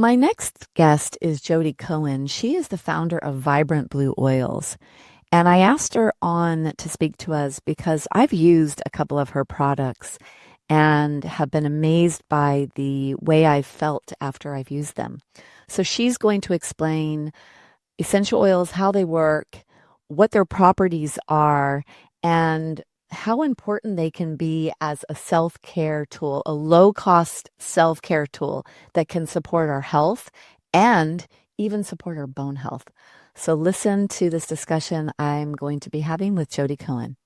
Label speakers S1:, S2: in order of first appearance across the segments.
S1: My next guest is Jodi Cohen. She is the founder of Vibrant Blue Oils. And I asked her on to speak to us because I've used a couple of her products and have been amazed by the way I've felt after I've used them. So she's going to explain essential oils, how they work, what their properties are, and how important they can be as a self-care tool, a low-cost self-care tool that can support our health and even support our bone health. So listen to this discussion I'm going to be having with Jodi Cohen.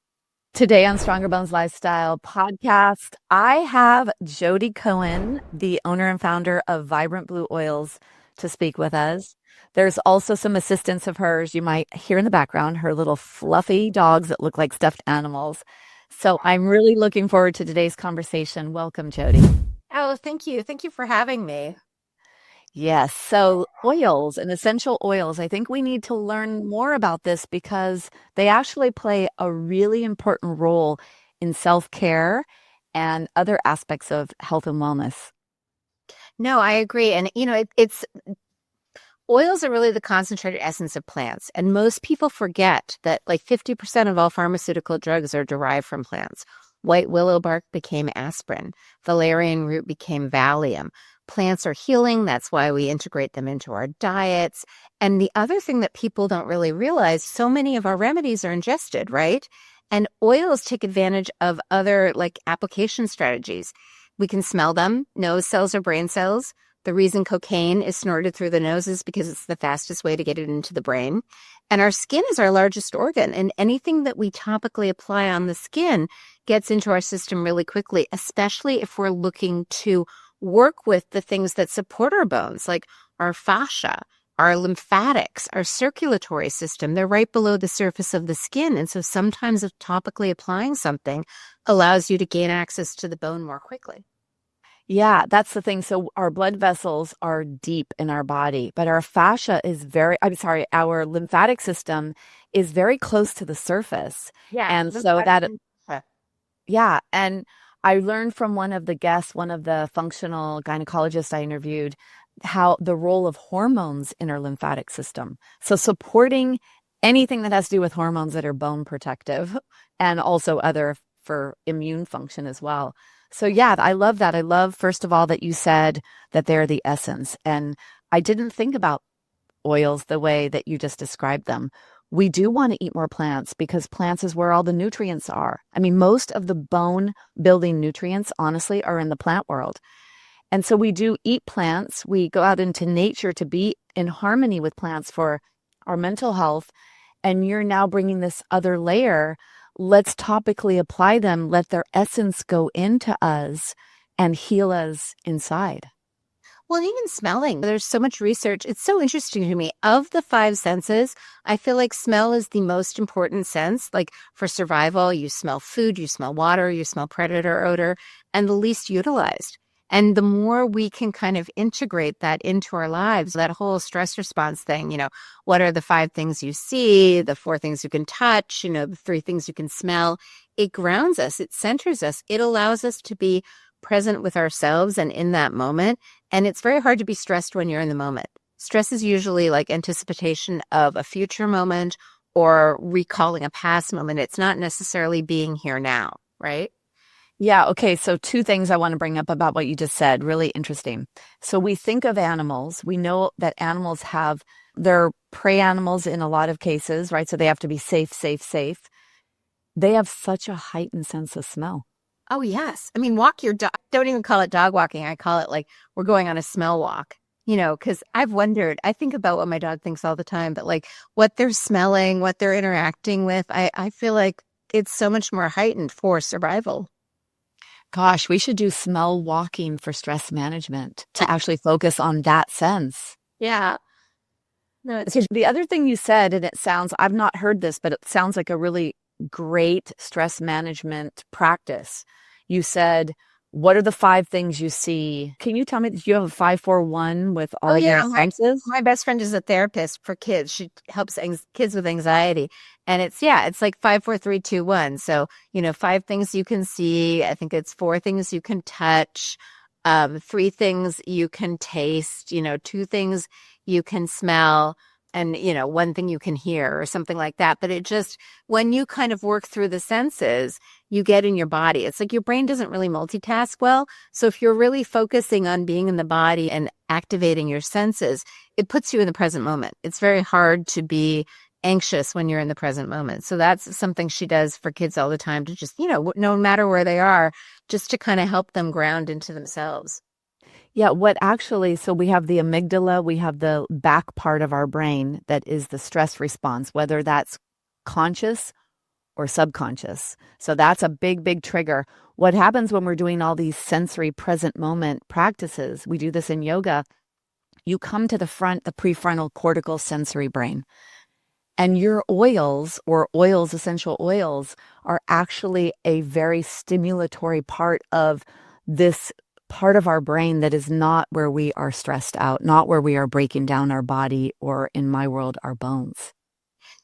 S1: Today on Stronger Bones Lifestyle podcast, I have Jodi Cohen, the owner and founder of Vibrant Blue Oils, to speak with us. There's also some assistants of hers you might hear in the background, her little fluffy dogs that look like stuffed animals. So I'm really looking forward to today's conversation. Welcome, Jodi.
S2: Oh, thank you. Thank you for having me.
S1: Yes. So oils and essential oils, I think we need to learn more about this because they actually play a really important role in self-care and other aspects of health and wellness.
S2: No, I agree. And, it's oils are really the concentrated essence of plants. And most people forget that like 50% of all pharmaceutical drugs are derived from plants. White willow bark became aspirin. Valerian root became Valium. Plants are healing. That's why we integrate them into our diets. And the other thing that people don't really realize, so many of our remedies are ingested, right? And oils take advantage of other like application strategies. We can smell them. Nose cells are brain cells. The reason cocaine is snorted through the nose is because it's the fastest way to get it into the brain. And our skin is our largest organ. And anything that we topically apply on the skin gets into our system really quickly, especially if we're looking to work with the things that support our bones, like our fascia, our lymphatics, our circulatory system. They're right below the surface of the skin. And so sometimes if topically applying something allows you to gain access to the bone more quickly.
S1: Yeah, that's the thing. So our blood vessels are deep in our body, but our fascia is our lymphatic system is very close to the surface.
S2: Yeah.
S1: And so yeah. And I learned from one of the guests, one of the functional gynecologists I interviewed, how the role of hormones in our lymphatic system. So supporting anything that has to do with hormones that are bone protective and also other for immune function as well. So yeah, I love that. I love, first of all, that you said that they're the essence. And I didn't think about oils the way that you just described them. We do want to eat more plants because plants is where all the nutrients are. I mean, most of the bone building nutrients, honestly, are in the plant world. And so we do eat plants. We go out into nature to be in harmony with plants for our mental health. And you're now bringing this other layer. Let's topically apply them, let their essence go into us and heal us inside.
S2: Well, even smelling, there's so much research. It's so interesting to me. Of the five senses, I feel like smell is the most important sense. Like for survival, you smell food, you smell water, you smell predator odor, and the least utilized. And the more we can kind of integrate that into our lives, that whole stress response thing, what are the five things you see, the four things you can touch, the three things you can smell, it grounds us, it centers us, it allows us to be present with ourselves and in that moment. And it's very hard to be stressed when you're in the moment. Stress is usually like anticipation of a future moment or recalling a past moment. It's not necessarily being here now, right?
S1: Yeah. Okay. So two things I want to bring up about what you just said. Really interesting. So we think of animals. We know that animals they're prey animals in a lot of cases, right? So they have to be safe, safe, safe. They have such a heightened sense of smell.
S2: Oh, yes. I mean, walk your dog. Don't even call it dog walking. I call it like we're going on a smell walk, because I've wondered, I think about what my dog thinks all the time, but like what they're smelling, what they're interacting with, I feel like it's so much more heightened for survival.
S1: Gosh, we should do smell walking for stress management to actually focus on that sense.
S2: Yeah. No, it's
S1: Okay, the other thing you said, and I've not heard this, but it sounds like a really great stress management practice. You said, what are the five things you see? Can you tell me that you have a 5-4-1 with all your senses?
S2: My best friend is a therapist for kids. She helps kids with anxiety. And it's like 5, 4, 3, 2, 1. So, five things you can see. I think it's four things you can touch. three things you can taste, two things you can smell, and, one thing you can hear or something like that. But it just, when you kind of work through the senses, you get in your body. It's like your brain doesn't really multitask well. So if you're really focusing on being in the body and activating your senses, it puts you in the present moment. It's very hard to be anxious when you're in the present moment. So that's something she does for kids all the time, to just, no matter where they are, just to kind of help them ground into themselves.
S1: Yeah, so we have the amygdala, we have the back part of our brain that is the stress response, whether that's conscious or subconscious. So that's a big, big trigger. What happens when we're doing all these sensory present moment practices, we do this in yoga, you come to the prefrontal cortical sensory brain. And your oils, or oils, essential oils, are actually a very stimulatory part of this part of our brain that is not where we are stressed out, not where we are breaking down our body, or in my world, our bones.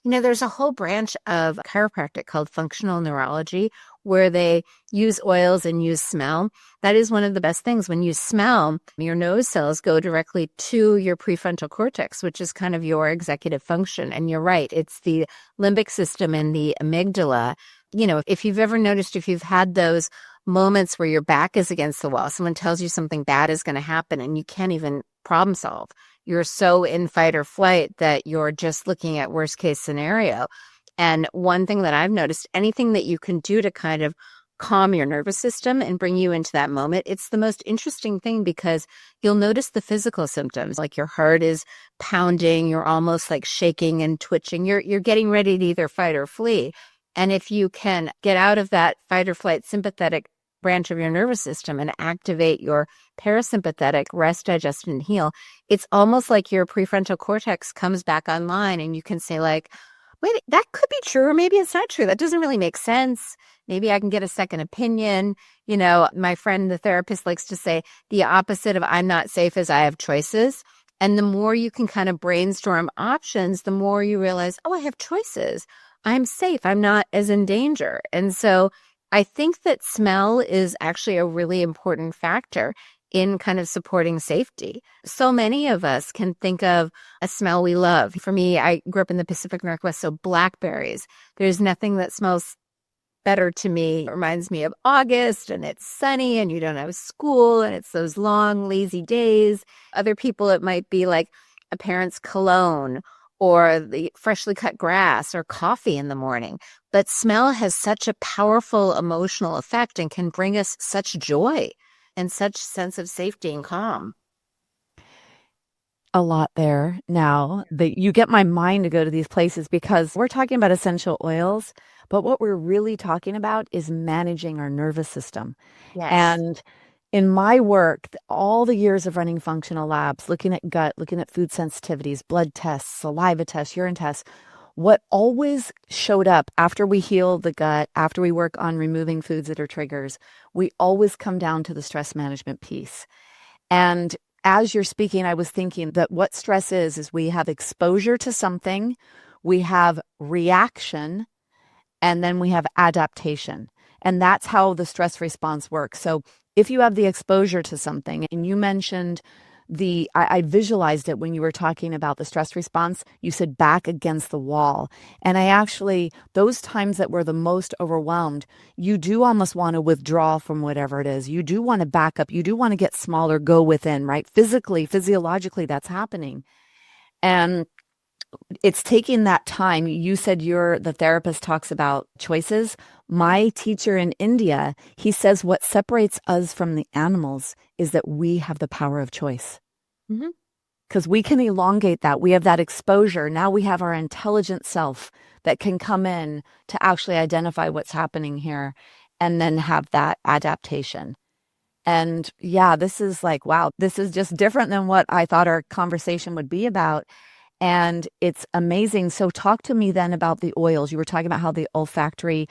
S2: There's a whole branch of chiropractic called functional neurology, where they use oils and use smell. That is one of the best things. When you smell, your nose cells go directly to your prefrontal cortex, which is kind of your executive function. And you're right, it's the limbic system and the amygdala. If you've ever noticed, if you've had those moments where your back is against the wall, someone tells you something bad is going to happen and you can't even problem solve. You're so in fight or flight that you're just looking at worst case scenario. And one thing that I've noticed, anything that you can do to kind of calm your nervous system and bring you into that moment, it's the most interesting thing, because you'll notice the physical symptoms, like your heart is pounding, you're almost like shaking and twitching. You're getting ready to either fight or flee. And if you can get out of that fight or flight sympathetic branch of your nervous system and activate your parasympathetic, rest, digest, and heal, it's almost like your prefrontal cortex comes back online, and you can say, like, wait, that could be true, or maybe it's not true. That doesn't really make sense. Maybe I can get a second opinion. My friend, the therapist, likes to say the opposite of I'm not safe is I have choices. And the more you can kind of brainstorm options, the more you realize, oh, I have choices. I'm safe. I'm not as in danger. And so I think that smell is actually a really important factor in kind of supporting safety. So many of us can think of a smell we love. For me, I grew up in the Pacific Northwest, so blackberries. There's nothing that smells better to me. It reminds me of August, and it's sunny, and you don't have school, and it's those long, lazy days. Other people, it might be like a parent's cologne, or the freshly cut grass, or coffee in the morning. But smell has such a powerful emotional effect and can bring us such joy and such sense of safety and calm.
S1: A lot there now that you get my mind to go to these places, because we're talking about essential oils, but what we're really talking about is managing our nervous system.
S2: Yes.
S1: And in my work, all the years of running functional labs, looking at gut, looking at food sensitivities, blood tests, saliva tests, urine tests, what always showed up after we heal the gut, after we work on removing foods that are triggers, we always come down to the stress management piece. And as you're speaking, I was thinking that what stress is we have exposure to something, we have reaction, and then we have adaptation. And that's how the stress response works. So if you have the exposure to something, and you mentioned I visualized it when you were talking about the stress response, you said back against the wall. And I actually, those times that we're the most overwhelmed, you do almost want to withdraw from whatever it is. You do want to back up. You do want to get smaller, go within, right? Physically, physiologically, that's happening. And it's taking that time. You said the therapist talks about choices. My teacher in India, he says what separates us from the animals is that we have the power of choice. Because we can elongate that. We have that exposure. Now we have our intelligent self that can come in to actually identify what's happening here and then have that adaptation. And yeah, this is like, wow, this is just different than what I thought our conversation would be about. And it's amazing. So talk to me then about the oils. You were talking about how the olfactory,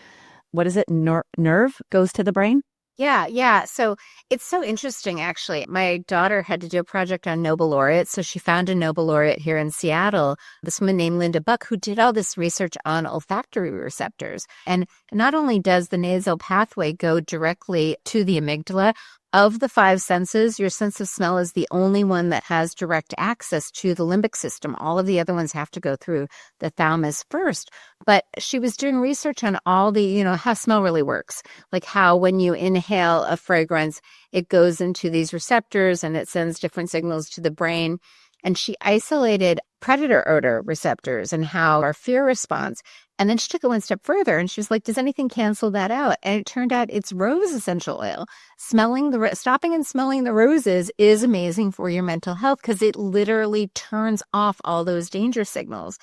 S1: what is it, nerve goes to the brain?
S2: Yeah. So it's so interesting, actually. My daughter had to do a project on Nobel laureates. So she found a Nobel laureate here in Seattle, this woman named Linda Buck, who did all this research on olfactory receptors. And not only does the nasal pathway go directly to the amygdala, of the five senses, your sense of smell is the only one that has direct access to the limbic system. All of the other ones have to go through the thalamus first. But she was doing research on all the, how smell really works. Like how when you inhale a fragrance, it goes into these receptors and it sends different signals to the brain. And she isolated predator odor receptors and how our fear responds. And then she took it one step further and she was like, does anything cancel that out? And it turned out it's rose essential oil. Stopping and smelling the roses is amazing for your mental health because it literally turns off all those danger signals.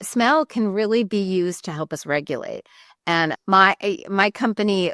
S2: Smell can really be used to help us regulate. And my company,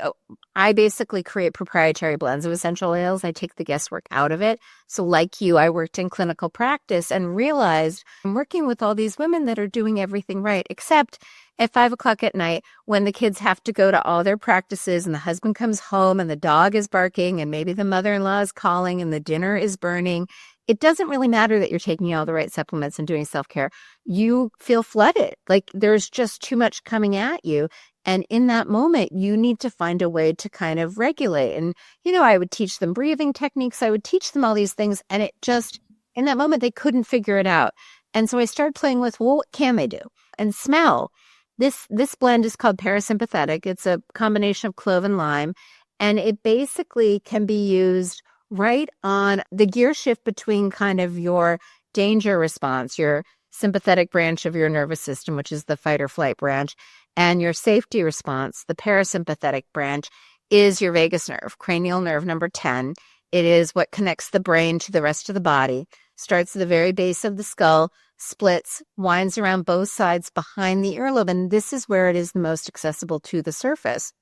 S2: I basically create proprietary blends of essential oils. I take the guesswork out of it. So like you, I worked in clinical practice and realized I'm working with all these women that are doing everything right, except at 5 o'clock at night when the kids have to go to all their practices and the husband comes home and the dog is barking and maybe the mother-in-law is calling and the dinner is burning. It doesn't really matter that you're taking all the right supplements and doing self-care. You feel flooded. Like there's just too much coming at you. And in that moment, you need to find a way to kind of regulate. And, I would teach them breathing techniques. I would teach them all these things. And it just, in that moment, they couldn't figure it out. And so I started playing with, well, what can they do? And smell. This blend is called parasympathetic. It's a combination of clove and lime. And it basically can be used right on the gear shift between kind of your danger response, your sympathetic branch of your nervous system, which is the fight or flight branch, and your safety response, the parasympathetic branch, is your vagus nerve, cranial nerve number 10. It is what connects the brain to the rest of the body, starts at the very base of the skull, splits, winds around both sides behind the earlobe, and this is where it is the most accessible to the surface.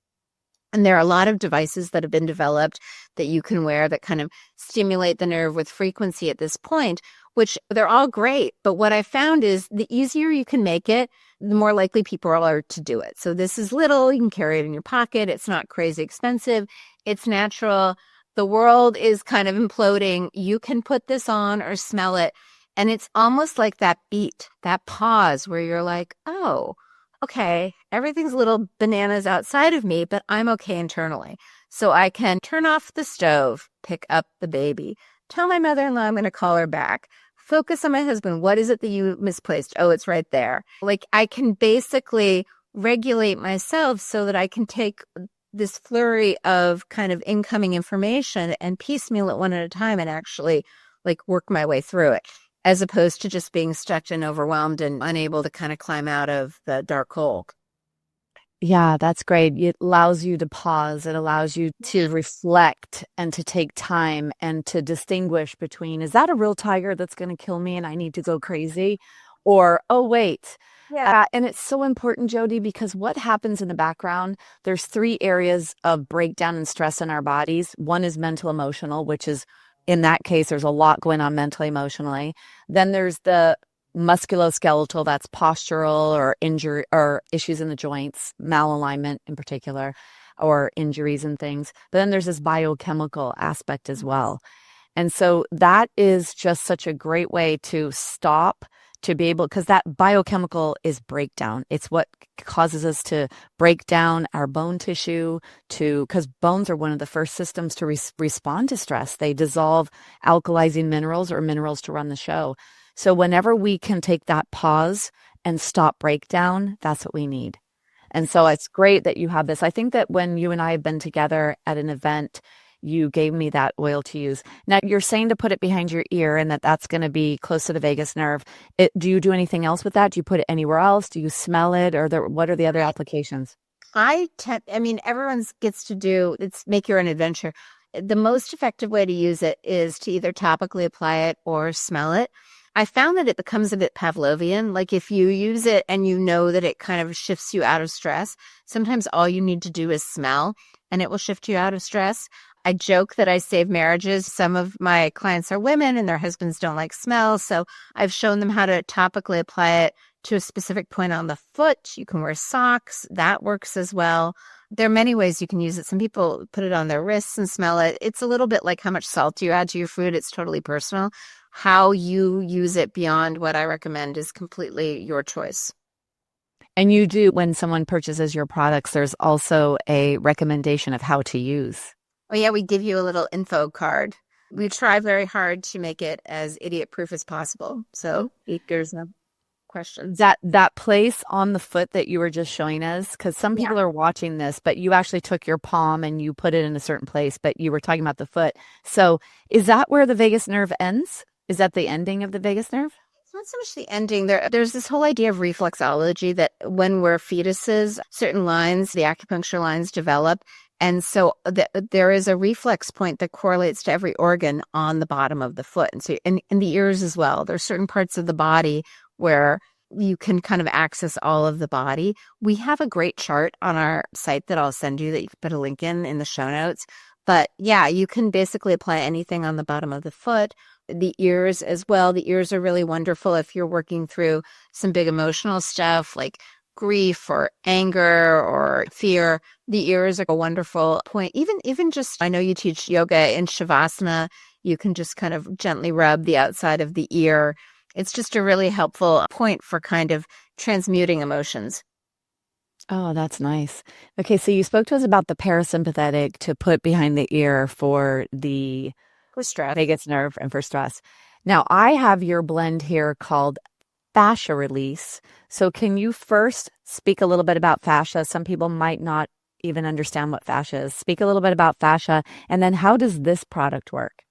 S2: And there are a lot of devices that have been developed that you can wear that kind of stimulate the nerve with frequency at this point, which they're all great. But what I found is the easier you can make it, the more likely people are to do it. So this is little, you can carry it in your pocket. It's not crazy expensive. It's natural. The world is kind of imploding. You can put this on or smell it. And it's almost like that beat, that pause where you're like, oh, okay, everything's a little bananas outside of me, but I'm okay internally. So I can turn off the stove, pick up the baby, tell my mother-in-law I'm going to call her back, focus on my husband. What is it that you misplaced? Oh, it's right there. Like I can basically regulate myself so that I can take this flurry of kind of incoming information and piecemeal it one at a time and actually like work my way through it, as opposed to just being stuck and overwhelmed and unable to kind of climb out of the dark hole.
S1: Yeah, that's great. It allows you to pause. It allows you to reflect and to take time and to distinguish between, is that a real tiger that's going to kill me and I need to go crazy? Or, oh, wait. Yeah. And it's so important, Jodi, because what happens in the background, there's 3 areas of breakdown and stress in our bodies. One is mental emotional, which is, in that case, there's a lot going on mentally, emotionally. Then there's the musculoskeletal, that's postural or injury or issues in the joints, malalignment in particular, or injuries and things. But then there's this biochemical aspect as well. And so that is just such a great way to stop, to be able, because that biochemical is breakdown. It's what causes us to break down our bone tissue because bones are one of the first systems to respond to stress. They dissolve alkalizing minerals or minerals to run the show. So whenever we can take that pause and stop breakdown, that's what we need. And so it's great that you have this. I think that when you and I have been together at an event, you gave me that oil to use. Now, you're saying to put it behind your ear and that's going to be close to the vagus nerve. Do you do anything else with that? Do you put it anywhere else? Do you smell it? Or what are the other applications?
S2: Everyone gets to do, it's make your own adventure. The most effective way to use it is to either topically apply it or smell it. I found that it becomes a bit Pavlovian. Like if you use it and you know that it kind of shifts you out of stress, sometimes all you need to do is smell and it will shift you out of stress. I joke that I save marriages. Some of my clients are women and their husbands don't like smell. So I've shown them how to topically apply it to a specific point on the foot. You can wear socks. That works as well. There are many ways you can use it. Some people put it on their wrists and smell it. It's a little bit like how much salt you add to your food. It's totally personal. How you use it beyond what I recommend is completely your choice.
S1: And you do, when someone purchases your products, there's also a recommendation of how to use.
S2: Oh, yeah, we give you a little info card. We try very hard to make it as idiot-proof as possible. So there's no questions.
S1: That place on the foot that you were just showing us, because some
S2: Yeah.
S1: people are watching this, but you actually took your palm and you put it in a certain place, but you were talking about the foot. So is that where the vagus nerve ends? Is that the ending of the vagus nerve?
S2: It's not so much the ending. There's this whole idea of reflexology that when we're fetuses, certain lines, the acupuncture lines develop. And so there is a reflex point that correlates to every organ on the bottom of the foot. And so in the ears as well, there's certain parts of the body where you can kind of access all of the body. We have a great chart on our site that I'll send you that you can put a link in the show notes. But yeah, you can basically apply anything on the bottom of the foot. The ears as well. The ears are really wonderful if you're working through some big emotional stuff like grief or anger or fear. The ears are a wonderful point. Even just, I know you teach yoga in Shavasana. You can just kind of gently rub the outside of the ear. It's just a really helpful point for kind of transmuting emotions.
S1: Oh, that's nice. Okay, so you spoke to us about the parasympathetic to put behind the ear for the
S2: For stress.
S1: vagus nerve and for stress. Now, I have your blend here called Fascia Release. So, can you first speak a little bit about fascia? Some people might not even understand what fascia is. Speak a little bit about fascia, and then how does this product work?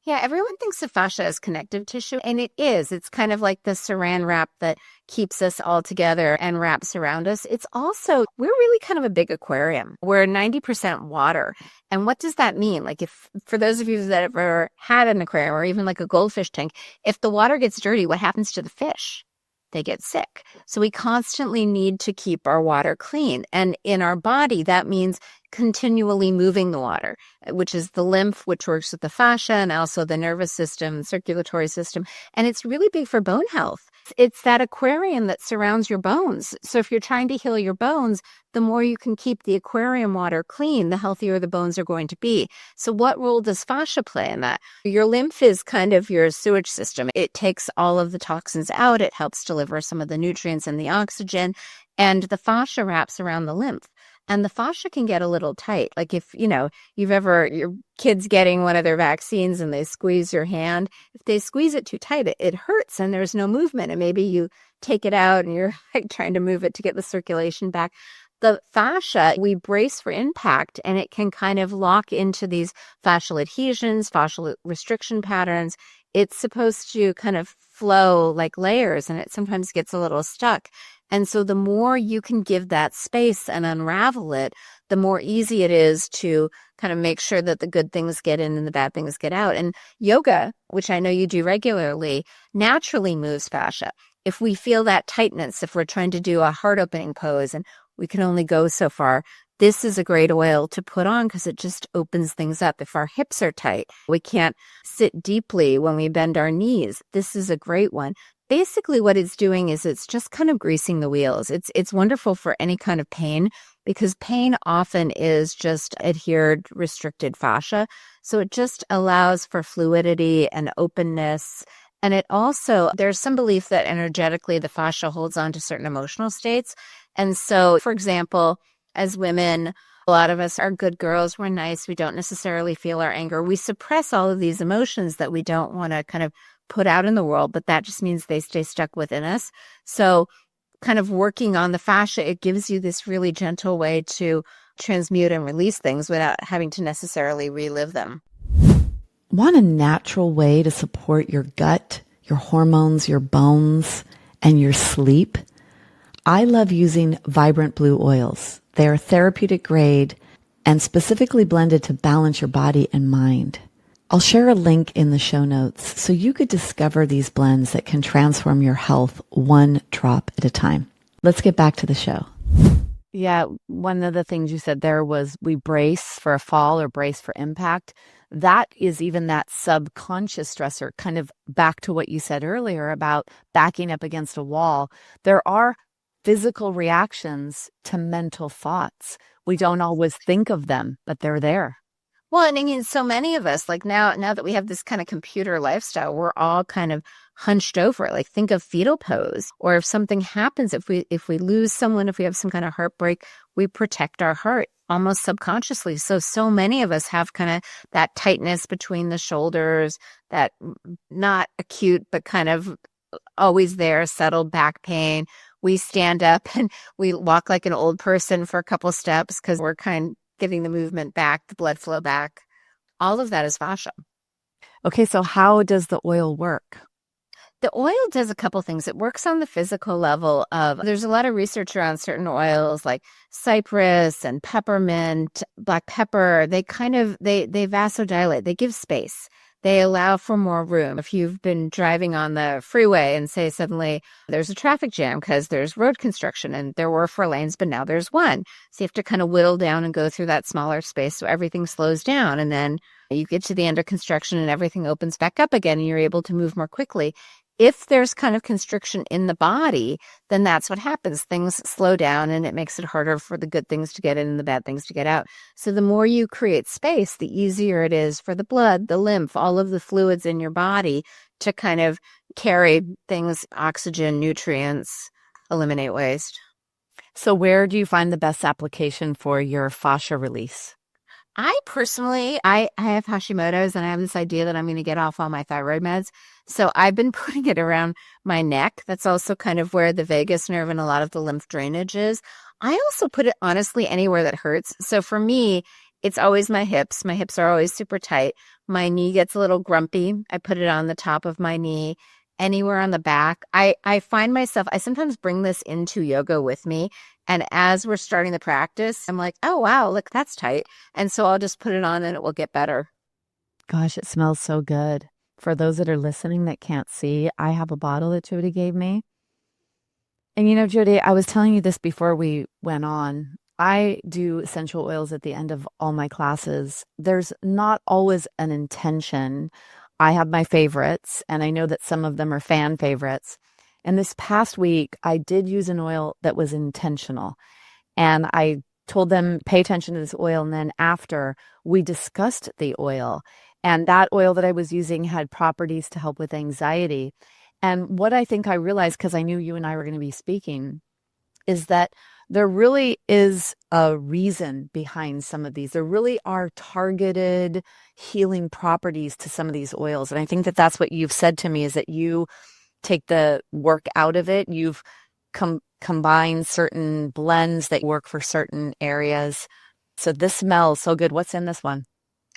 S2: Yeah, everyone thinks of fascia as connective tissue, and it is. It's kind of like the saran wrap that keeps us all together and wraps around us. It's also, we're really kind of a big aquarium. We're 90% water. And what does that mean? Like if, for those of you that have ever had an aquarium or even like a goldfish tank, if the water gets dirty, what happens to the fish? They get sick. So we constantly need to keep our water clean. And in our body, that means continually moving the water, which is the lymph, which works with the fascia and also the nervous system, circulatory system. And it's really big for bone health. It's that aquarium that surrounds your bones. So if you're trying to heal your bones, the more you can keep the aquarium water clean, the healthier the bones are going to be. So what role does fascia play in that? Your lymph is kind of your sewage system. It takes all of the toxins out. It helps deliver some of the nutrients and the oxygen. And the fascia wraps around the lymph. And the fascia can get a little tight. Like if, your kid's getting one of their vaccines and they squeeze your hand, if they squeeze it too tight, it hurts and there's no movement. And maybe you take it out and you're like trying to move it to get the circulation back. The fascia, we brace for impact and it can kind of lock into these fascial adhesions, fascial restriction patterns. It's supposed to kind of flow like layers and it sometimes gets a little stuck. And so the more you can give that space and unravel it, the more easy it is to kind of make sure that the good things get in and the bad things get out. And yoga, which I know you do regularly, naturally moves fascia. If we feel that tightness, if we're trying to do a heart opening pose and we can only go so far, this is a great oil to put on because it just opens things up. If our hips are tight, we can't sit deeply when we bend our knees. This is a great one. Basically, what it's doing is it's just kind of greasing the wheels. It's wonderful for any kind of pain because pain often is just adhered, restricted fascia. So it just allows for fluidity and openness. And it also, there's some belief that energetically the fascia holds on to certain emotional states. And so, for example, as women, a lot of us are good girls. We're nice. We don't necessarily feel our anger. We suppress all of these emotions that we don't want to kind of put out in the world, but that just means they stay stuck within us. So kind of working on the fascia, it gives you this really gentle way to transmute and release things without having to necessarily relive them.
S1: Want a natural way to support your gut, your hormones, your bones, and your sleep? I love using vibrant blue oils. They are therapeutic grade and specifically blended to balance your body and mind. I'll share a link in the show notes so you could discover these blends that can transform your health one drop at a time. Let's get back to the show. Yeah, one of the things you said there was we brace for a fall or brace for impact. That is even that subconscious stressor, kind of back to what you said earlier about backing up against a wall. There are physical reactions to mental thoughts. We don't always think of them, but they're there.
S2: Well, and I mean, so many of us, like now that we have this kind of computer lifestyle, we're all kind of hunched over. Like think of fetal pose, or if something happens, if we lose someone, if we have some kind of heartbreak, we protect our heart. almost subconsciously. So many of us have kind of that tightness between the shoulders, that not acute, but kind of always there, settled back pain. We stand up and we walk like an old person for a couple steps because we're kind of getting the movement back, the blood flow back. All of that is fascia.
S1: Okay, so how does the oil work?
S2: The oil does a couple things. It works on the physical level of, there's a lot of research around certain oils like cypress and peppermint, black pepper. They vasodilate. They give space. They allow for more room. If you've been driving on the freeway and say suddenly there's a traffic jam because there's road construction and there were 4 lanes, but now there's one. So you have to kind of whittle down and go through that smaller space so everything slows down. And then you get to the end of construction and everything opens back up again and you're able to move more quickly. If there's kind of constriction in the body, then that's what happens. Things slow down and it makes it harder for the good things to get in and the bad things to get out. So the more you create space, the easier it is for the blood, the lymph, all of the fluids in your body to kind of carry things, oxygen, nutrients, eliminate waste.
S1: So where do you find the best application for your fascia release?
S2: I personally, I have Hashimoto's and I have this idea that I'm going to get off all my thyroid meds. So I've been putting it around my neck. That's also kind of where the vagus nerve and a lot of the lymph drainage is. I also put it honestly anywhere that hurts. So for me, it's always my hips. My hips are always super tight. My knee gets a little grumpy. I put it on the top of my knee, anywhere on the back. I find myself, I sometimes bring this into yoga with me. And as we're starting the practice, I'm like, oh, wow, look, that's tight. And so I'll just put it on and it will get better.
S1: Gosh, it smells so good. For those that are listening that can't see, I have a bottle that Jodi gave me. And you know, Jodi, I was telling you this before we went on. I do essential oils at the end of all my classes. There's not always an intention. I have my favorites, and I know that some of them are fan favorites. And this past week, I did use an oil that was intentional. And I told them, pay attention to this oil. And then after, we discussed the oil. And that oil that I was using had properties to help with anxiety. And what I think I realized, because I knew you and I were going to be speaking, is that there really is a reason behind some of these. There really are targeted healing properties to some of these oils. And I think that that's what you've said to me, is that you take the work out of it. You've combined certain blends that work for certain areas. So this smells so good. What's in this one?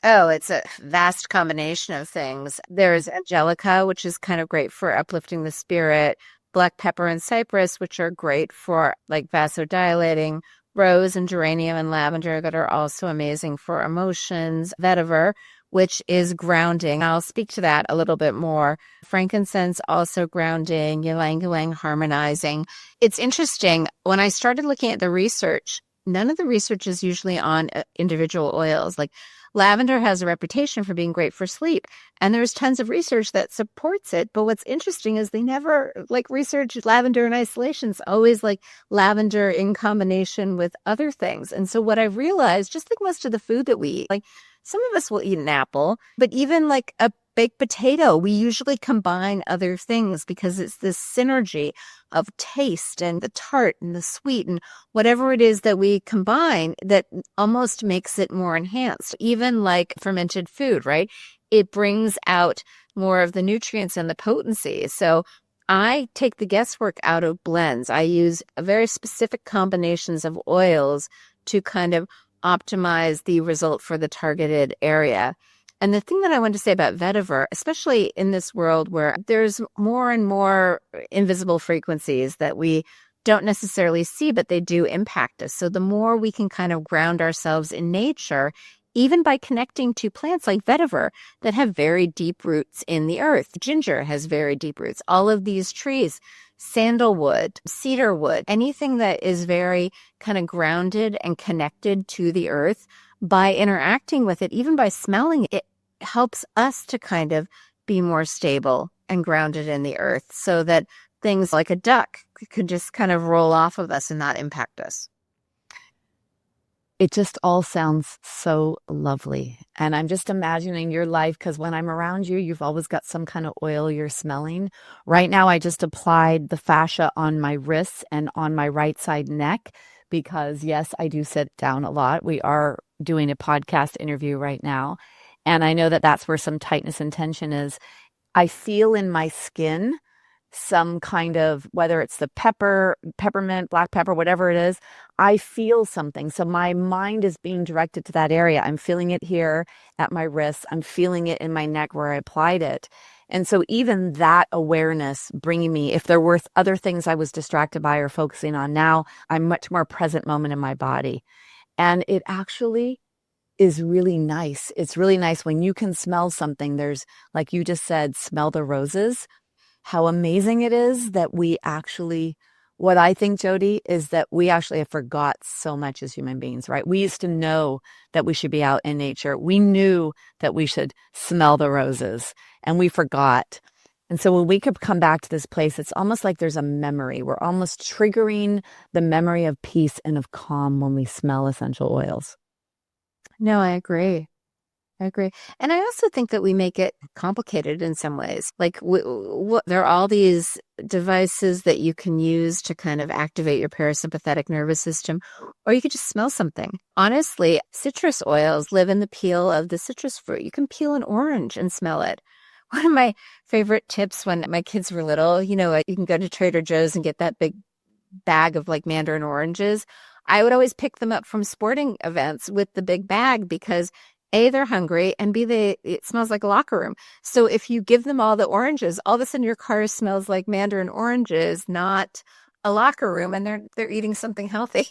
S2: Oh, it's a vast combination of things. There's angelica, which is kind of great for uplifting the spirit. Black pepper and cypress, which are great for like vasodilating. Rose and geranium and lavender that are also amazing for emotions. Vetiver, which is grounding. I'll speak to that a little bit more. Frankincense, also grounding. Ylang ylang, harmonizing. It's interesting. When I started looking at the research, none of the research is usually on individual oils. Like lavender has a reputation for being great for sleep, and there's tons of research that supports it. But what's interesting is they never like research lavender in isolation. It's always like lavender in combination with other things. And so what I've realized, just like most of the food that we eat, like some of us will eat an apple, but even like a baked potato, we usually combine other things because it's this synergy of taste and the tart and the sweet and whatever it is that we combine that almost makes it more enhanced. Even like fermented food, right? It brings out more of the nutrients and the potency. So I take the guesswork out of blends. I use very specific combinations of oils to kind of optimize the result for the targeted area. And the thing that I want to say about vetiver, especially in this world where there's more and more invisible frequencies that we don't necessarily see, but they do impact us. So the more we can kind of ground ourselves in nature, even by connecting to plants like vetiver that have very deep roots in the earth. Ginger has very deep roots. All of these trees, sandalwood, cedarwood, anything that is very kind of grounded and connected to the earth, by interacting with it, even by smelling it, helps us to kind of be more stable and grounded in the earth so that things like a duck could just kind of roll off of us and not impact us.
S1: It just all sounds so lovely. And I'm just imagining your life, because when I'm around you, you've always got some kind of oil you're smelling. Right now, I just applied the fascia on my wrists and on my right side neck because yes, I do sit down a lot. We are doing a podcast interview right now. And I know that that's where some tightness and tension is. I feel in my skin some kind of, whether it's the peppermint, black pepper, whatever it is, I feel something. So my mind is being directed to that area. I'm feeling it here at my wrists. I'm feeling it in my neck where I applied it. And so even that awareness bringing me, if there were other things I was distracted by or focusing on, now I'm much more present moment in my body. And it actually is really nice. It's really nice when you can smell something. There's, like you just said, smell the roses. How amazing it is that we actually, what I think, Jodi, is that we actually have forgot so much as human beings, right? We used to know that we should be out in nature. We knew that we should smell the roses, and we forgot. And so when we could come back to this place, it's almost like there's a memory. We're almost triggering the memory of peace and of calm when we smell essential oils.
S2: No, I agree. I agree. And I also think that we make it complicated in some ways. Like there are all these devices that you can use to kind of activate your parasympathetic nervous system, or you could just smell something. Honestly, citrus oils live in the peel of the citrus fruit. You can peel an orange and smell it. One of my favorite tips when my kids were little, you know, you can go to Trader Joe's and get that big bag of like mandarin oranges. I would always pick them up from sporting events with the big bag because A, they're hungry, and B, it smells like a locker room. So if you give them all the oranges, all of a sudden your car smells like mandarin oranges, not a locker room, and they're eating something healthy.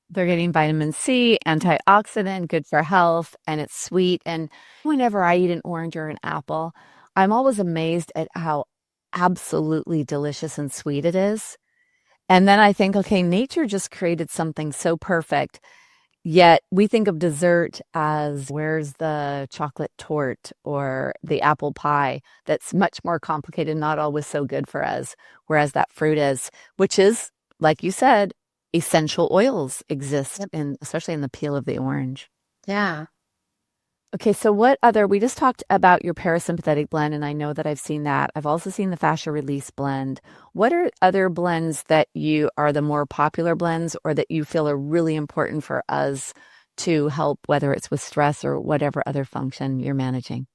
S1: They're getting vitamin C, antioxidant, good for health, and it's sweet. And whenever I eat an orange or an apple, I'm always amazed at how absolutely delicious and sweet it is. And then I think, okay, nature just created something so perfect. Yet we think of dessert as where's the chocolate torte or the apple pie that's much more complicated, not always so good for us, whereas that fruit is, which is, like you said, essential oils exist in, especially in the peel of the orange.
S2: Yeah.
S1: Okay, so we just talked about your parasympathetic blend, and I know that I've seen that. I've also seen the fascia release blend. What are other blends that you are the more popular blends or that you feel are really important for us to help, whether it's with stress or whatever other function you're managing?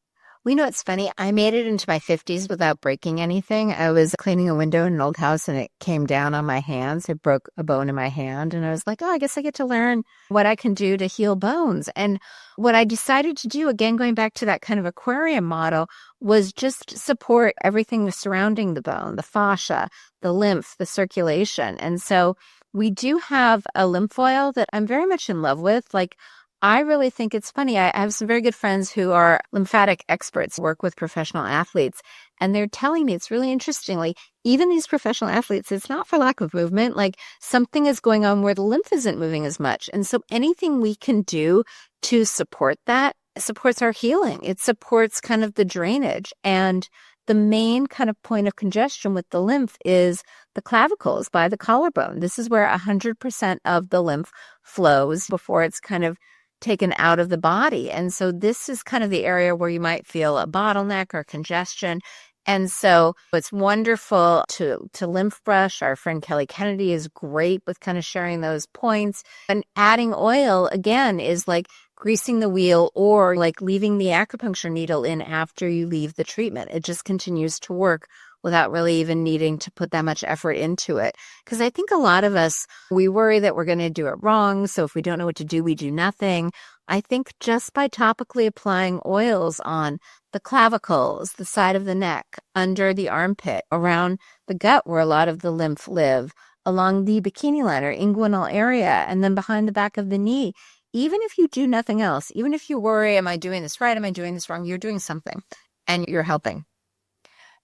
S2: Well, you know, it's funny. I made it into my 50s without breaking anything. I was cleaning a window in an old house and it came down on my hands. It broke a bone in my hand. And I was like, oh, I guess I get to learn what I can do to heal bones. And what I decided to do, again, going back to that kind of aquarium model, was just support everything surrounding the bone, the fascia, the lymph, the circulation. And so we do have a lymph oil that I'm very much in love with. Like, I really think it's funny. I have some very good friends who are lymphatic experts, work with professional athletes, and they're telling me it's really interestingly, even these professional athletes, it's not for lack of movement. Like something is going on where the lymph isn't moving as much. And so anything we can do to support that supports our healing. It supports kind of the drainage. And the main kind of point of congestion with the lymph is the clavicles by the collarbone. This is where 100% of the lymph flows before it's kind of taken out of the body. And so this is kind of the area where you might feel a bottleneck or congestion. And so it's wonderful to lymph brush. Our friend Kelly Kennedy is great with kind of sharing those points. And adding oil, again, is like greasing the wheel or like leaving the acupuncture needle in after you leave the treatment. It just continues to work without really even needing to put that much effort into it. Because I think a lot of us, we worry that we're going to do it wrong. So if we don't know what to do, we do nothing. I think just by topically applying oils on the clavicles, the side of the neck, under the armpit, around the gut where a lot of the lymph live, along the bikini line or inguinal area, and then behind the back of the knee. Even if you do nothing else, even if you worry, am I doing this right? Am I doing this wrong? You're doing something and you're helping.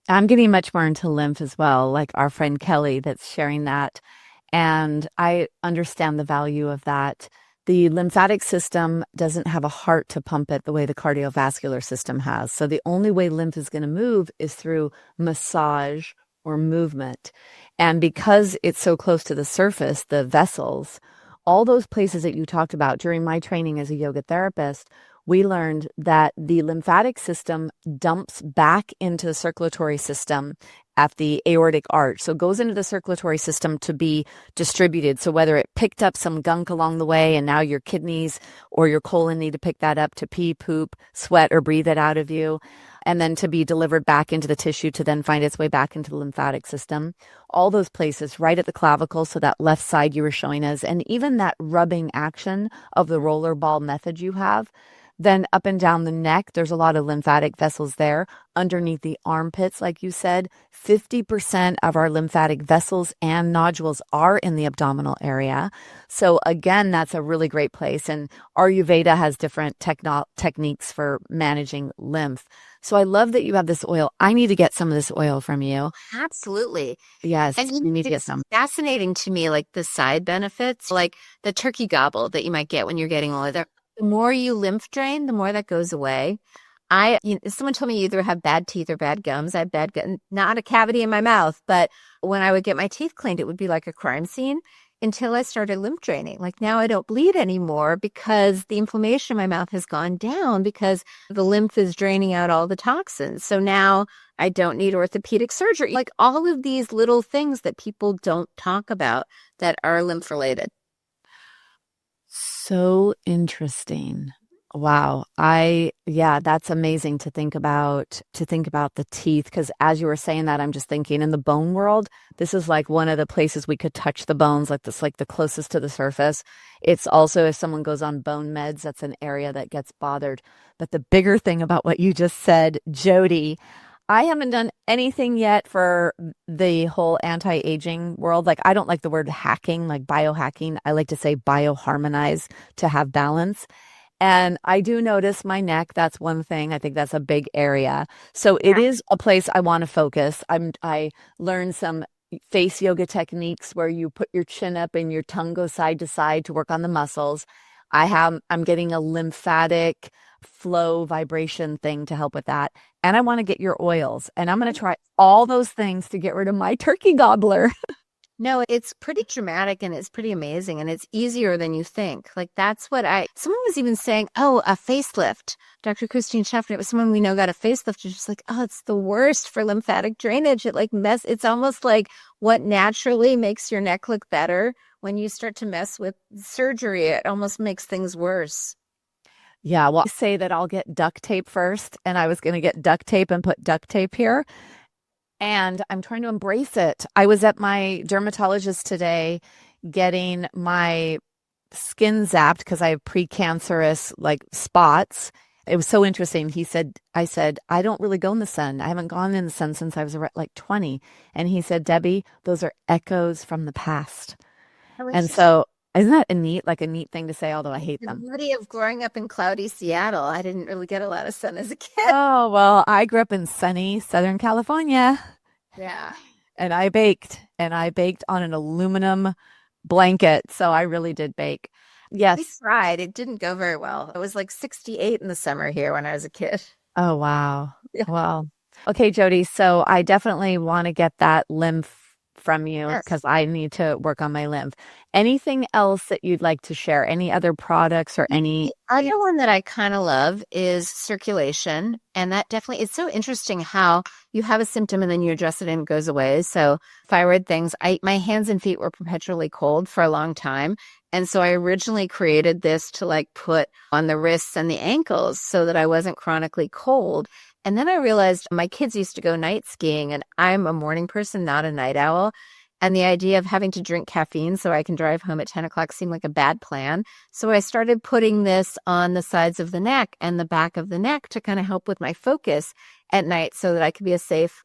S1: I'm getting much more into lymph as well, like our friend Kelly that's sharing that. And I understand the value of that. The lymphatic system doesn't have a heart to pump it the way the cardiovascular system has. So the only way lymph is going to move is through massage or movement. And because it's so close to the surface, the vessels, all those places that you talked about during my training as a yoga therapist, we learned that the lymphatic system dumps back into the circulatory system at the aortic arch. So it goes into the circulatory system to be distributed. So whether it picked up some gunk along the way and now your kidneys or your colon need to pick that up to pee, poop, sweat, or breathe it out of you, and then to be delivered back into the tissue to then find its way back into the lymphatic system. All those places right at the clavicle, so that left side you were showing us, and even that rubbing action of the roller ball method you have. Then up and down the neck, there's a lot of lymphatic vessels there. Underneath the armpits, like you said, 50% of our lymphatic vessels and nodules are in the abdominal area. So again, that's a really great place. And Ayurveda has different techniques for managing lymph. So I love that you have this oil. I need to get some of this oil from you.
S2: Absolutely.
S1: Yes,
S2: And
S1: you need to get
S2: it's
S1: some.
S2: fascinating to me, like the side benefits, like the turkey gobble that you might get when you're getting all of that. The more you lymph drain, the more that goes away. Someone told me you either have bad teeth or bad gums. I have bad gums, not a cavity in my mouth, but when I would get my teeth cleaned, it would be like a crime scene until I started lymph draining. Like now I don't bleed anymore because the inflammation in my mouth has gone down because the lymph is draining out all the toxins. So now I don't need orthopedic surgery. Like all of these little things that people don't talk about that are lymph related.
S1: So interesting. Wow. Yeah, that's amazing to think about, the teeth. Cause as you were saying that, I'm just thinking in the bone world, this is like one of the places we could touch the bones, like this, like the closest to the surface. It's also, if someone goes on bone meds, that's an area that gets bothered. But the bigger thing about what you just said, Jodi, I haven't done anything yet for the whole anti-aging world. Like, I don't like the word hacking, like biohacking. I like to say bioharmonize to have balance. And I do notice my neck. That's one thing. I think that's a big area. So it is a place I want to focus. I learned some face yoga techniques where you put your chin up and your tongue goes side to side to work on the muscles. I'm getting a lymphatic flow vibration thing to help with that. And I want to get your oils. And I'm going to try all those things to get rid of my turkey gobbler.
S2: No, it's pretty dramatic and it's pretty amazing and it's easier than you think. Like that's what someone was even saying, oh, a facelift. Dr. Christine Schaffner, it was someone we know got a facelift. She's just like, oh, it's the worst for lymphatic drainage. It's almost like what naturally makes your neck look better. When you start to mess with surgery, it almost makes things worse.
S1: Yeah, well, I say that I'll get duct tape first, and I was going to get duct tape and put duct tape here. And I'm trying to embrace it. I was at my dermatologist today getting my skin zapped because I have precancerous like spots. It was so interesting. I said, I don't really go in the sun. I haven't gone in the sun since I was like 20. And he said, Debbie, those are echoes from the past. And so isn't that a neat thing to say, although I hate them.
S2: The beauty of growing up in cloudy Seattle. I didn't really get a lot of sun as a kid.
S1: Oh, well, I grew up in sunny Southern California.
S2: Yeah.
S1: And I baked on an aluminum blanket. So I really did bake. Yes.
S2: We tried. It didn't go very well. It was like 68 in the summer here when I was a kid.
S1: Oh, wow.
S2: Yeah.
S1: Well, okay, Jodi. So I definitely want to get that lymph from you because I need to work on my lymph. Anything else that you'd like to share? Any other products or any?
S2: The other one that I kind of love is circulation. And that definitely, it's so interesting how you have a symptom and then you address it and it goes away. So thyroid things, my hands and feet were perpetually cold for a long time. And so I originally created this to like put on the wrists and the ankles so that I wasn't chronically cold. And then I realized my kids used to go night skiing and I'm a morning person, not a night owl. And the idea of having to drink caffeine so I can drive home at 10 o'clock seemed like a bad plan. So I started putting this on the sides of the neck and the back of the neck to kind of help with my focus at night so that I could be a safe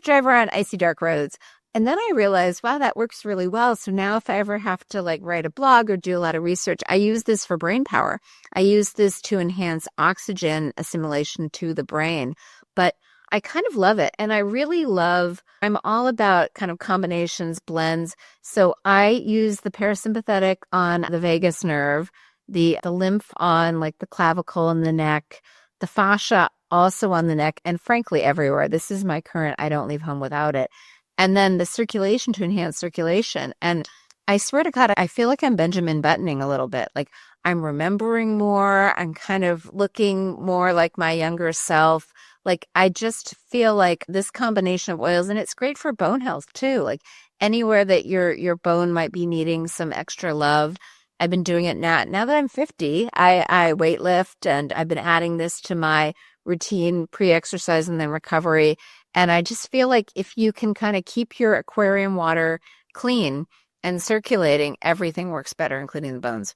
S2: driver on icy dark roads. And then I realized, wow, that works really well. So now if I ever have to like write a blog or do a lot of research, I use this for brain power. I use this to enhance oxygen assimilation to the brain. But I kind of love it. And I'm all about kind of combinations, blends. So I use the parasympathetic on the vagus nerve, the lymph on like the clavicle and the neck, the fascia also on the neck, and frankly, everywhere. This is my current, I don't leave home without it. And then the circulation to enhance circulation. And I swear to God, I feel like I'm Benjamin Buttoning a little bit. Like I'm remembering more. I'm kind of looking more like my younger self. Like, I just feel like this combination of oils, and it's great for bone health too. Like anywhere that your bone might be needing some extra love. I've been doing it now that I'm 50, I weight lift, and I've been adding this to my routine pre-exercise and then recovery. And I just feel like if you can kind of keep your aquarium water clean and circulating, everything works better, including the bones.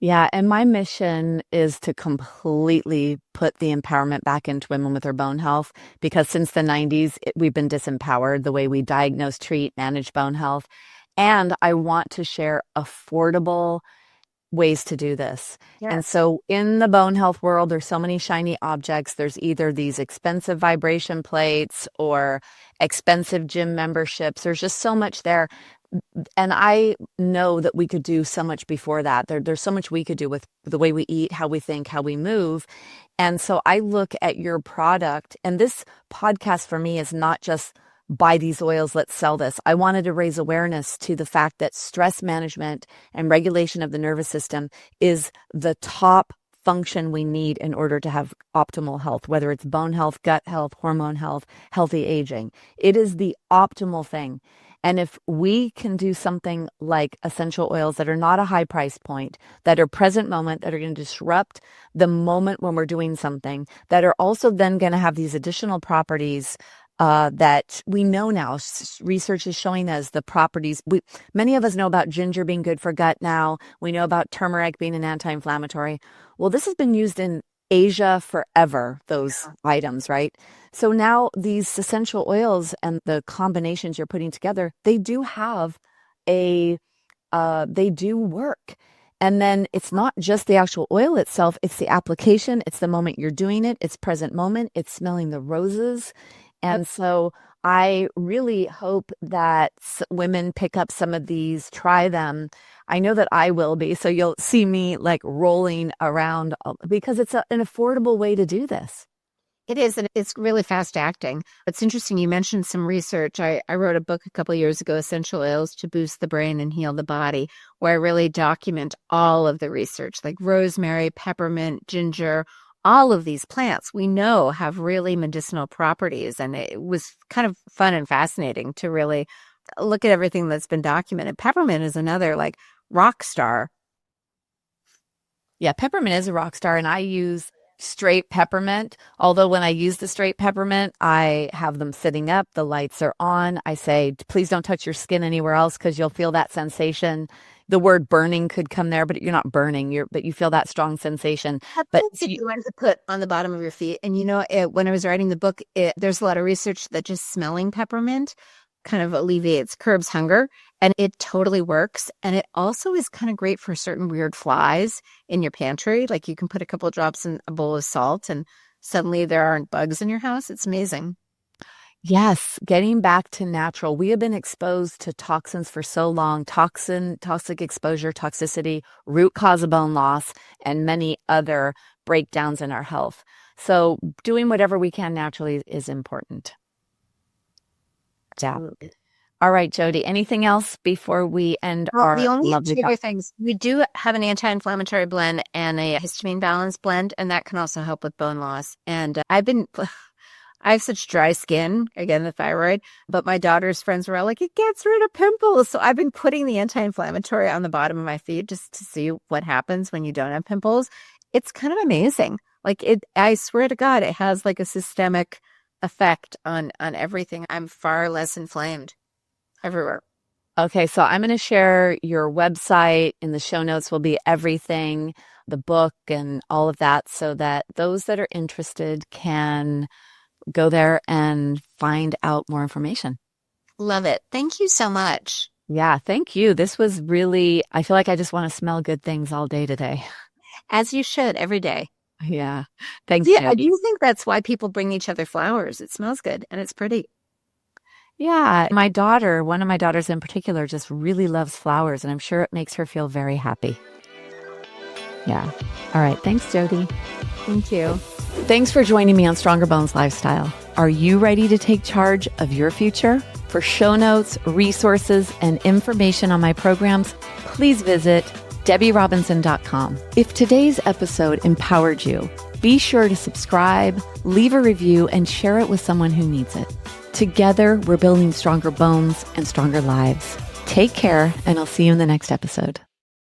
S1: Yeah, and my mission is to completely put the empowerment back into women with their bone health, because since the 90s, we've been disempowered the way we diagnose, treat, manage bone health. And I want to share affordable ways to do this.
S2: Yes.
S1: And so in the bone health world, there's so many shiny objects. There's either these expensive vibration plates or expensive gym memberships. There's just so much there. And I know that we could do so much before that. There's so much we could do with the way we eat, how we think, how we move. And so I look at your product, and this podcast for me is not just buy these oils, let's sell this. I wanted to raise awareness to the fact that stress management and regulation of the nervous system is the top function we need in order to have optimal health, whether it's bone health, gut health, hormone health, healthy aging. It is the optimal thing. And if we can do something like essential oils that are not a high price point, that are present moment, that are going to disrupt the moment when we're doing something, that are also then going to have these additional properties that we know now, research is showing us the properties. Many of us know about ginger being good for gut now. We know about turmeric being an anti-inflammatory. Well, this has been used in Asia forever, those items, right? So now these essential oils and the combinations you're putting together, they do have they do work. And then it's not just the actual oil itself, it's the application, it's the moment you're doing it, it's present moment, it's smelling the roses. And so I really hope that women pick up some of these, try them. I know that I will be. So you'll see me like rolling around because it's an affordable way to do this.
S2: It is, and it's really fast acting. It's interesting. You mentioned some research. I wrote a book a couple of years ago, Essential Oils to Boost the Brain and Heal the Body, where I really document all of the research, like rosemary, peppermint, ginger. All of these plants we know have really medicinal properties. And it was kind of fun and fascinating to really look at everything that's been documented. Peppermint is another like rock star.
S1: Yeah, peppermint is a rock star, and I use straight peppermint. Although when I use the straight peppermint, I have them sitting up, the lights are on. I say, please don't touch your skin anywhere else because you'll feel that sensation. The word burning could come there, but you're not burning, but you feel that strong sensation. But
S2: you want to put on the bottom of your feet. And when I was writing the book, there's a lot of research that just smelling peppermint kind of curbs hunger, and it totally works. And it also is kind of great for certain weird flies in your pantry. Like you can put a couple of drops in a bowl of salt and suddenly there aren't bugs in your house. It's amazing.
S1: Yes, getting back to natural. We have been exposed to toxins for so long, toxic exposure, toxicity, root cause of bone loss, and many other breakdowns in our health. So doing whatever we can naturally is important. Yeah. All right, Jodi, anything else before we end our
S2: the only
S1: lovely
S2: two other things, we do have an anti-inflammatory blend and a histamine balance blend, and that can also help with bone loss. And I have such dry skin, again, the thyroid, but my daughter's friends were all like, it gets rid of pimples. So I've been putting the anti-inflammatory on the bottom of my feet just to see what happens when you don't have pimples. It's kind of amazing. Like I swear to God, it has like a systemic effect on everything. I'm far less inflamed everywhere.
S1: Okay, so I'm going to share your website. In the show notes will be everything, the book and all of that, so that those that are interested can go there and find out more information.
S2: Love it. Thank you so much.
S1: Yeah, thank you. This was really, I feel like I just want to smell good things all day today.
S2: As you should, every day.
S1: Yeah. Thanks.
S2: Yeah, I do think that's why people bring each other flowers. It smells good and it's pretty.
S1: Yeah. One of my daughters in particular, just really loves flowers, and I'm sure it makes her feel very happy. Yeah. All right. Thanks, Jodi.
S2: Thank you.
S1: Thanks for joining me on Stronger Bones Lifestyle. Are you ready to take charge of your future? For show notes, resources, and information on my programs, please visit DebiRobinson.com. If today's episode empowered you, be sure to subscribe, leave a review, and share it with someone who needs it. Together, we're building stronger bones and stronger lives. Take care, and I'll see you in the next episode.